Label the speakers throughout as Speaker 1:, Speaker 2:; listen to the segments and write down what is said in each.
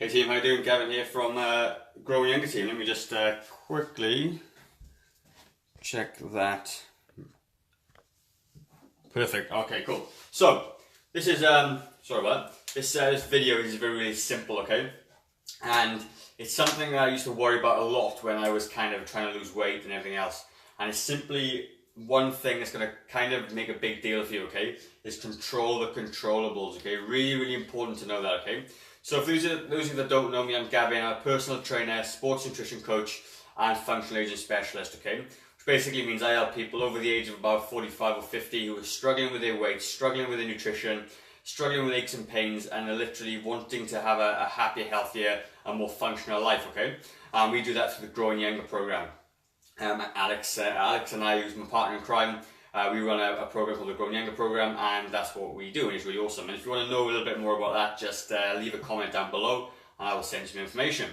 Speaker 1: Hey team, how you doing? Gavyn here from Growing Younger team. Let me just quickly check that. Perfect. Okay, cool. So this is sorry about that. This video is really simple, okay? And it's something I used to worry about a lot when I was kind of trying to lose weight and everything else. And it's simply one thing that's going to kind of make a big deal for you, okay? Is control the controllables, okay? Really important to know that, okay? So for those of you that don't know me, I'm Gavyn. I'm a personal trainer, sports nutrition coach, and functional aging specialist, okay? Which basically means I help people over the age of about 45 or 50 who are struggling with their weight, struggling with their nutrition, struggling with aches and pains, and are literally wanting to have a happier, healthier, and more functional life, okay? And we do that through the Growing Younger program. Alex and I, who's my partner in crime, we run a program called the Growing Younger program, and that's what we do, and it's really awesome. And if you want to know a little bit more about that, just leave a comment down below, and I will send you some information.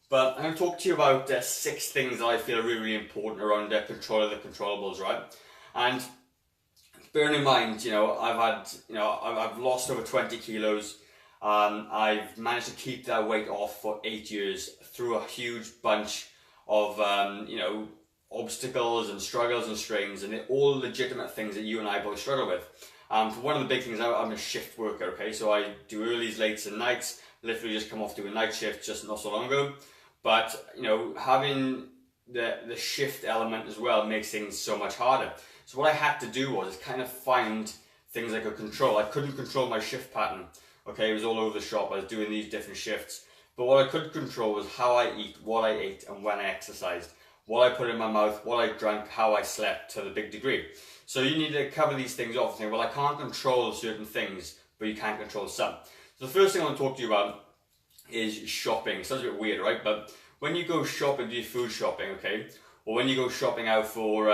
Speaker 1: But I'm going to talk to you about 6 things that I feel are really important around control of the controllables, right? And bearing in mind, I've lost over 20 kilos. I've managed to keep that weight off for 8 years through a huge bunch of obstacles and struggles and strains, and they're all legitimate things that you and I both struggle with. For one of the big things, I'm a shift worker, okay? So I do earlys, lates and nights. Literally just come off doing night shift just not so long ago. But, having the shift element as well makes things so much harder. So what I had to do was kind of find things I could control. I couldn't control my shift pattern, okay? It was all over the shop. I was doing these different shifts. But what I could control was how I eat, what I ate, and when I exercised. What I put in my mouth, what I drank, how I slept to the big degree. So you need to cover these things off and think, well, I can't control certain things, but you can control some. So the first thing I want to talk to you about is shopping. It sounds a bit weird, right? But when you go shopping, do food shopping, okay? Or when you go shopping out for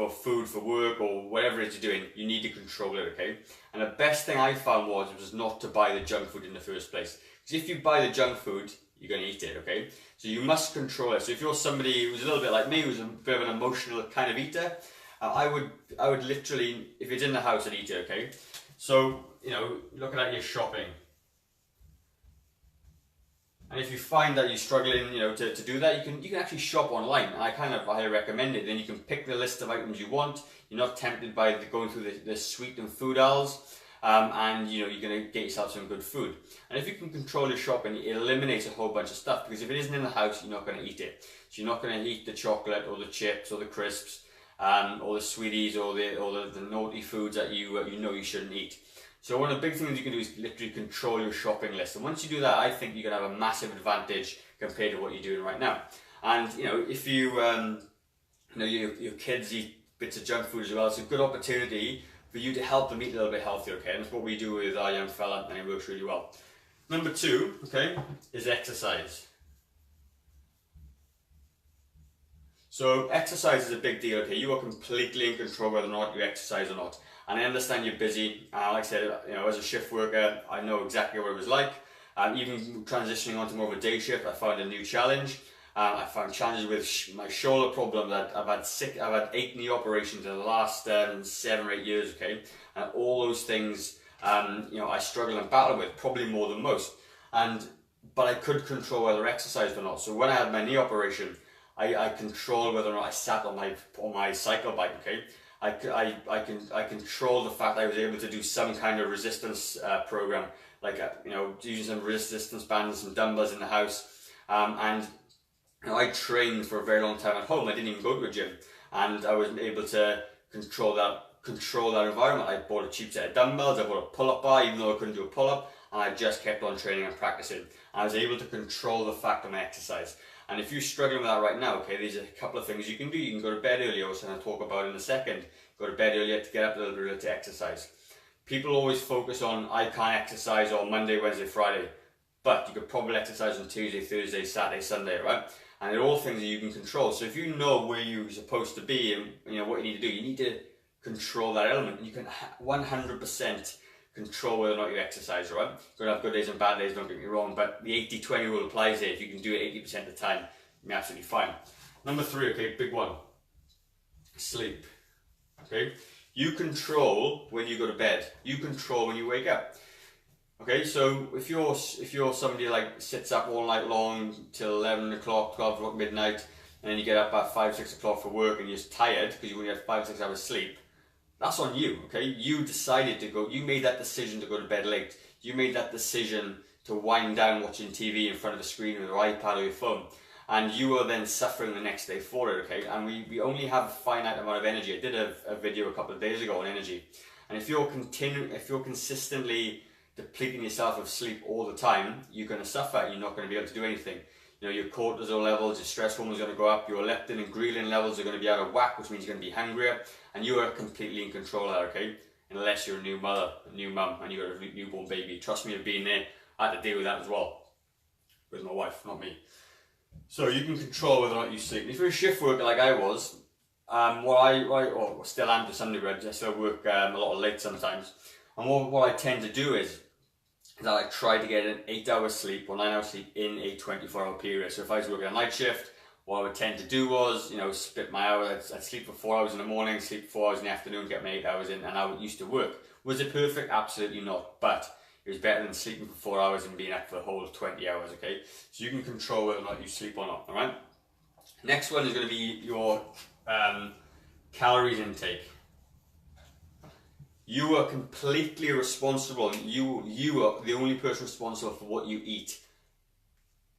Speaker 1: food, for work, or whatever it is you're doing, you need to control it, okay? And the best thing I found was not to buy the junk food in the first place. Because if you buy the junk food, you're going to eat it, okay? So you must control it. So if you're somebody who's a little bit like me, who's a bit of an emotional kind of eater, I would literally, if it's in the house, I'd eat it, okay? So, looking at your shopping. And if you find that you're struggling, to do that, you can actually shop online. And I kind of highly recommend it. Then you can pick the list of items you want. You're not tempted by going through the sweet and food aisles. And you're going to get yourself some good food. And if you can control your shopping, it eliminates a whole bunch of stuff, because if it isn't in the house, you're not going to eat it. So you're not going to eat the chocolate or the chips or the crisps, or the sweeties or the naughty foods that you shouldn't eat. So one of the big things you can do is literally control your shopping list. And once you do that, I think you're going to have a massive advantage compared to what you're doing right now. And if your kids eat bits of junk food as well, it's a good opportunity for you to help them eat a little bit healthier, okay? And that's what we do with our young fella, and it works really well. Number 2, okay, is exercise. So exercise is a big deal, okay? You are completely in control whether or not you exercise or not. And I understand you're busy. Like I said, as a shift worker, I know exactly what it was like. Even transitioning onto more of a day shift, I found a new challenge. I found challenges with my shoulder problem that I've had 8 knee operations in the last 7 or 8 years, okay? And all those things, I struggle and battle with, probably more than most. But I could control whether I exercised or not. So when I had my knee operation, I controlled whether or not I sat on my cycle bike, okay? I control the fact that I was able to do some kind of resistance program, like using some resistance bands, some dumbbells in the house, and I trained for a very long time at home. I didn't even go to a gym, and I was able to control that environment. I bought a cheap set of dumbbells. I bought a pull-up bar, even though I couldn't do a pull-up, and I just kept on training and practicing. I was able to control the fact of my exercise. And if you're struggling with that right now, okay, there's a couple of things you can do. You can go to bed earlier, which I'm going to talk about in a second. Go to bed earlier to get up a little bit earlier to exercise. People always focus on, I can't exercise on Monday, Wednesday, Friday. But you could probably exercise on Tuesday, Thursday, Saturday, Sunday, right? And they're all things that you can control. So if you know where you're supposed to be and what you need to do, you need to control that element. And you can 100% control whether or not you exercise, right? You're going to have good days and bad days, don't get me wrong, but the 80-20 rule applies here. If you can do it 80% of the time, you're absolutely fine. Number 3, okay, big one. Sleep, okay? You control when you go to bed. You control when you wake up. Okay, so if you're somebody like sits up all night long till 11 o'clock, 12 o'clock midnight, and then you get up at 5, 6 o'clock for work and you're just tired because you only had 5, 6 hours sleep, that's on you, okay? You decided to go, you made that decision to go to bed late. You made that decision to wind down watching TV in front of a screen with your iPad or your phone. And you are then suffering the next day for it, okay? And we only have a finite amount of energy. I did a video a couple of days ago on energy. And if you're consistently depleting yourself of sleep all the time, you're going to suffer. You're not going to be able to do anything. You know, your cortisol levels, your stress hormones are going to go up, your leptin and ghrelin levels are going to be out of whack, which means you're going to be hungrier, and you are completely in control of that, okay? Unless you're a new mother, a new mum, and you've got a newborn baby. Trust me, I've been there. I had to deal with that as well. With my wife, not me. So you can control whether or not you sleep. If you're a shift worker like I was, or still am to some degree, I still work a lot of late sometimes. And what I tend to do is that I try to get an 8 hours sleep or 9 hours sleep in a 24-hour period. So if I was working a night shift, what I would tend to do was, split my hours. I'd sleep for 4 hours in the morning, sleep 4 hours in the afternoon, get my 8 hours in, and I used to work. Was it perfect? Absolutely not. But it was better than sleeping for 4 hours and being up for the whole 20 hours, okay? So you can control whether or not you sleep or not, all right? Next one is going to be your calories intake. You are completely responsible. You are the only person responsible for what you eat.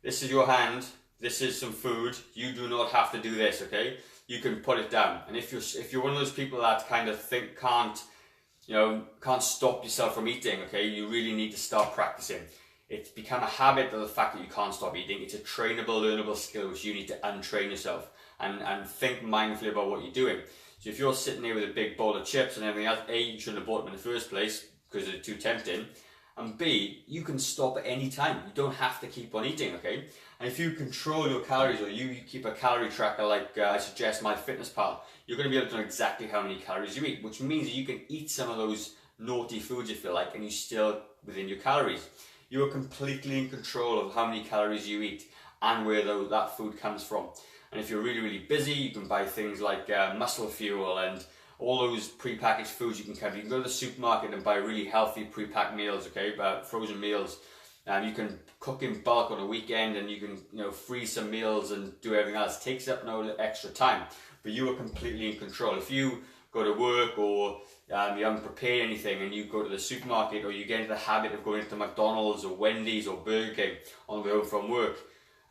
Speaker 1: This is your hand. This is some food. You do not have to do this, okay? You can put it down. And if you're one of those people that kind of can't stop yourself from eating, okay? You really need to start practicing. It's become a habit of the fact that you can't stop eating. It's a trainable, learnable skill which you need to untrain yourself and think mindfully about what you're doing. So if you're sitting there with a big bowl of chips and everything else, A, you shouldn't have bought them in the first place because they're too tempting. And B, you can stop at any time. You don't have to keep on eating, okay? And if you control your calories or you keep a calorie tracker like I suggest MyFitnessPal, you're going to be able to know exactly how many calories you eat, which means that you can eat some of those naughty foods if you like and you're still within your calories. You are completely in control of how many calories you eat and where that food comes from. And if you're really, really busy, you can buy things like muscle fuel and all those pre-packaged foods you can cover. You can go to the supermarket and buy really healthy pre-packed meals, okay, frozen meals. You can cook in bulk on a weekend and you can freeze some meals and do everything else. It takes up no extra time, but you are completely in control. If you go to work or you haven't prepared anything and you go to the supermarket or you get into the habit of going to McDonald's or Wendy's or Burger King on the way home from work,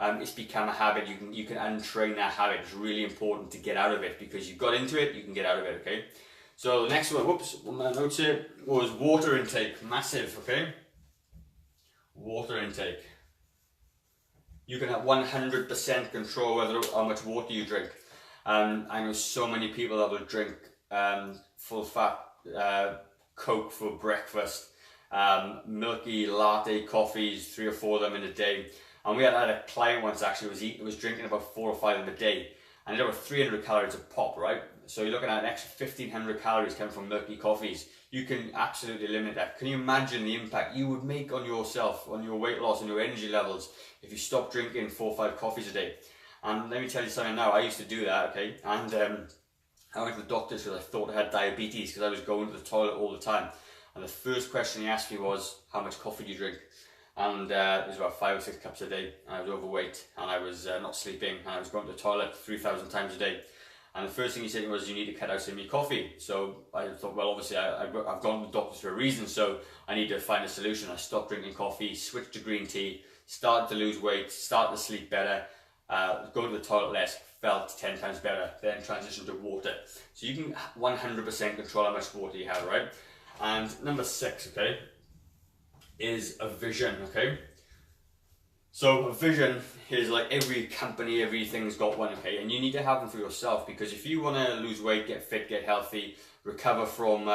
Speaker 1: it's become a habit. You can untrain that habit. It's really important to get out of it because you got into it, you can get out of it, okay? So the next one, my notes here, was water intake. Massive, okay? Water intake. You can have 100% control how much water you drink. I know so many people that will drink full fat Coke for breakfast, milky latte coffees, 3 or 4 of them in a day. And we had a client once actually was drinking about 4 or 5 of them a day, and it was 300 calories a pop, right? So you're looking at an extra 1,500 calories coming from milky coffees. You can absolutely limit that. Can you imagine the impact you would make on yourself, on your weight loss and your energy levels if you stopped drinking 4 or 5 coffees a day? And let me tell you something now, I used to do that, okay? And I went to the doctors because I thought I had diabetes because I was going to the toilet all the time. And the first question he asked me was, how much coffee do you drink? And it was about 5 or 6 cups a day, and I was overweight, and I was not sleeping, and I was going to the toilet 3,000 times a day. And the first thing he said was, you need to cut out some of your coffee. So I thought, well, obviously I've gone to the doctors for a reason, so I need to find a solution. I stopped drinking coffee, switched to green tea, started to lose weight, started to sleep better, going to the toilet less, felt 10 times better, then transitioned to water. So you can 100% control how much water you have, right? And number 6, okay, is a vision, okay? So a vision is like every company, everything's got one, okay? And you need to have them for yourself, because if you want to lose weight, get fit, get healthy, recover from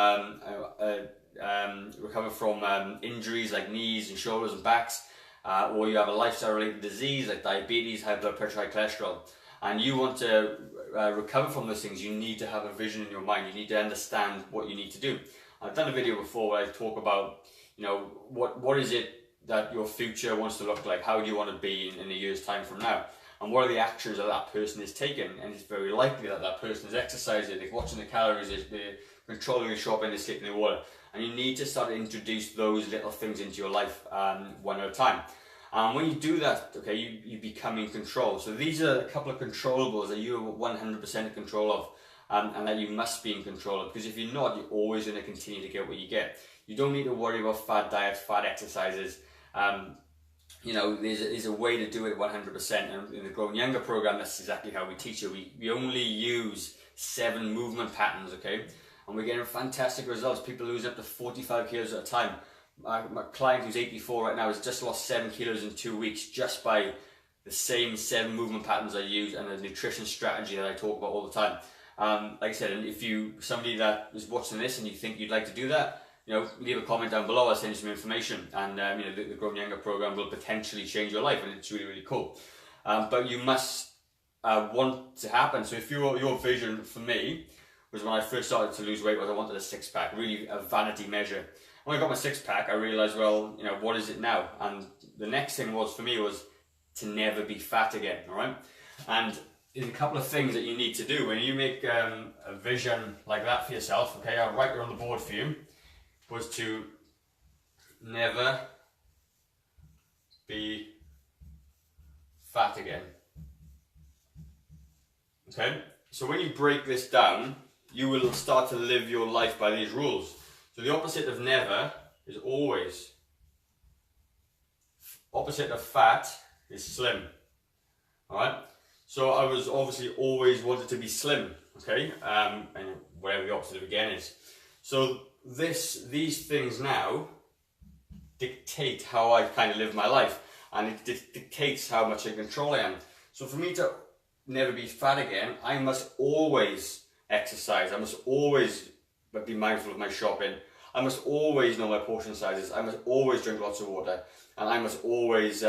Speaker 1: injuries like knees and shoulders and backs, or you have a lifestyle-related disease like diabetes, high blood pressure, high cholesterol, and you want to recover from those things, you need to have a vision in your mind. You need to understand what you need to do. I've done a video before where I talk about, what is it that your future wants to look like? How do you want to be in a year's time from now? And what are the actions that that person is taking? And it's very likely that that person is exercising, they're watching the calories, they're controlling the shopping, they're skipping the water. And you need to start to introduce those little things into your life one at a time. When you do that, okay, you become in control. So these are a couple of controllables that you're 100% in control of, and that you must be in control of, because if you're not, you're always going to continue to get what you get. You don't need to worry about fad diets, fad exercises. You know, there's a way to do it 100%, and in the Growing Younger program, that's exactly how we teach it. We only use 7 movement patterns, okay, and we're getting fantastic results. People lose up to 45 kilos at a time. My client who's 84 right now has just lost 7 kilos in 2 weeks just by the same 7 movement patterns I use and the nutrition strategy that I talk about all the time. Like I said, and if somebody that is watching this and you think you'd like to do that, you know, leave a comment down below. I'll send you some information, and you know, the Growing Younger program will potentially change your life, and it's really, really cool. But you must want to happen. So if your vision for me was, when I first started to lose weight, was I wanted a 6-pack, really a vanity measure. When I got my 6-pack, I realized, well, you know, what is it now? And the next thing for me was to never be fat again, all right? And there's a couple of things that you need to do when you make a vision like that for yourself, okay? I'll write it on the board for you, was to never be fat again, okay? So when you break this down, you will start to live your life by these rules. So the opposite of never is always. Opposite of fat is slim. Alright? So I was obviously always wanted to be slim, okay? And whatever the opposite of again is. So these things now dictate how I kind of live my life, and it dictates how much in control I am. So for me to never be fat again, I must always exercise. I must always be mindful of my shopping. I must always know my portion sizes. I must always drink lots of water, and I must always you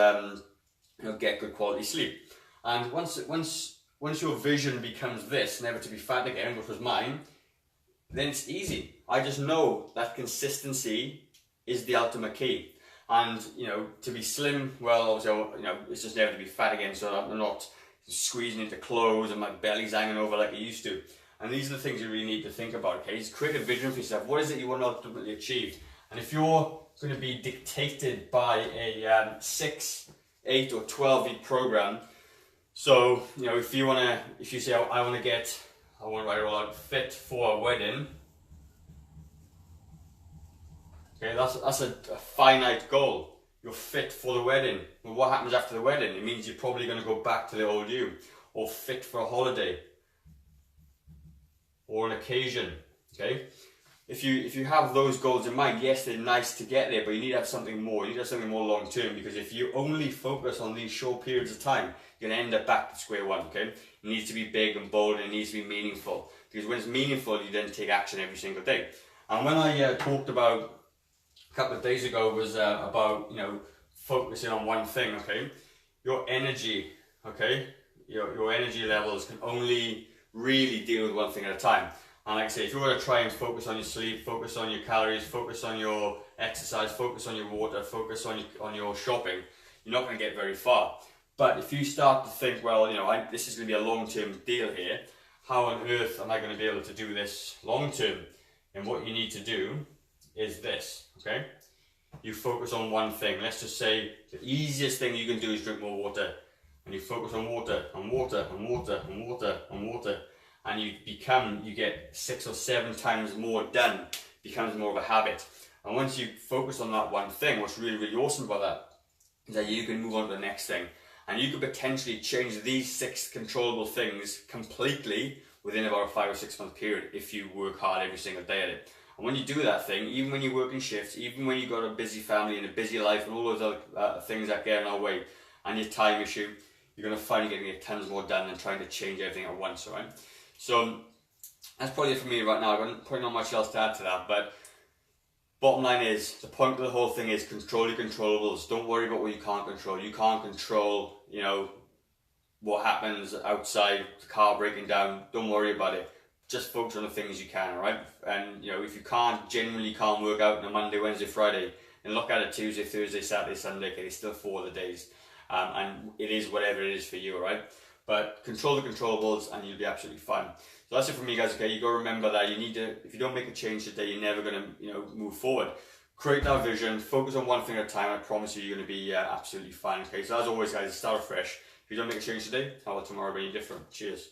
Speaker 1: know, get good quality sleep. And once your vision becomes this, never to be fat again, which was mine, then it's easy. I just know that consistency is the ultimate key. And you know, to be slim, well, obviously, you know, it's just never to be fat again. So I'm not squeezing into clothes and my belly's hanging over like it used to. And these are the things you really need to think about, okay? Just create a vision for yourself. What is it you want to ultimately achieve? And if you're going to be dictated by a 6, 8 or 12-week program, so, you know, if you say, I want to write it all out, fit for a wedding, okay, that's a finite goal. You're fit for the wedding. Well, what happens after the wedding? It means you're probably going to go back to the old you, or fit for a holiday, or an occasion, okay? If you have those goals in mind, yes, they're nice to get there, but you need to have something more. You need to have something more long term, because if you only focus on these short periods of time, you're going to end up back to square one, okay? It needs to be big and bold, and it needs to be meaningful, because when it's meaningful, you then take action every single day. And when I talked about a couple of days ago was about, you know, focusing on one thing, okay? Your energy, okay? Your energy levels can only really deal with one thing at a time. And like I say, if you want to try and focus on your sleep, focus on your calories, focus on your exercise, focus on your water, focus on your shopping, you're not going to get very far. But if you start to think, well, you know, this is going to be a long-term deal here, how on earth am I going to be able to do this long-term? And what you need to do is this, okay? You focus on one thing. Let's just say the easiest thing you can do is drink more water. And you focus on water, and water, and water, and water, and water. And you get 6 or 7 times more done. It becomes more of a habit. And once you focus on that one thing, what's really, really awesome about that is that you can move on to the next thing. And you could potentially change these 6 controllable things completely within about a 5 or 6 month period if you work hard every single day at it. And when you do that thing, even when you work in shifts, even when you've got a busy family and a busy life and all those other things that get in our way, and your time issue, you're going to find you're going to get tons more done than trying to change everything at once, alright? So that's probably it for me right now. I've got probably not much else to add to that, but bottom line is, the point of the whole thing is control your controllables. Don't worry about what you can't control. You can't control, you know, what happens outside, the car breaking down. Don't worry about it. Just focus on the things you can, alright? And, you know, if you genuinely can't work out on a Monday, Wednesday, Friday, and look at it Tuesday, Thursday, Saturday, Sunday, okay, it's still 4 of the days. And it is whatever it is for you, alright? But control the controllables and you'll be absolutely fine. So that's it from me, guys. Okay, you got to remember that you need to, if you don't make a change today, you're never going to, move forward. Create that vision, focus on one thing at a time. I promise you, you're going to be absolutely fine. Okay, so as always, guys, start fresh. If you don't make a change today, how will tomorrow be any different? Cheers.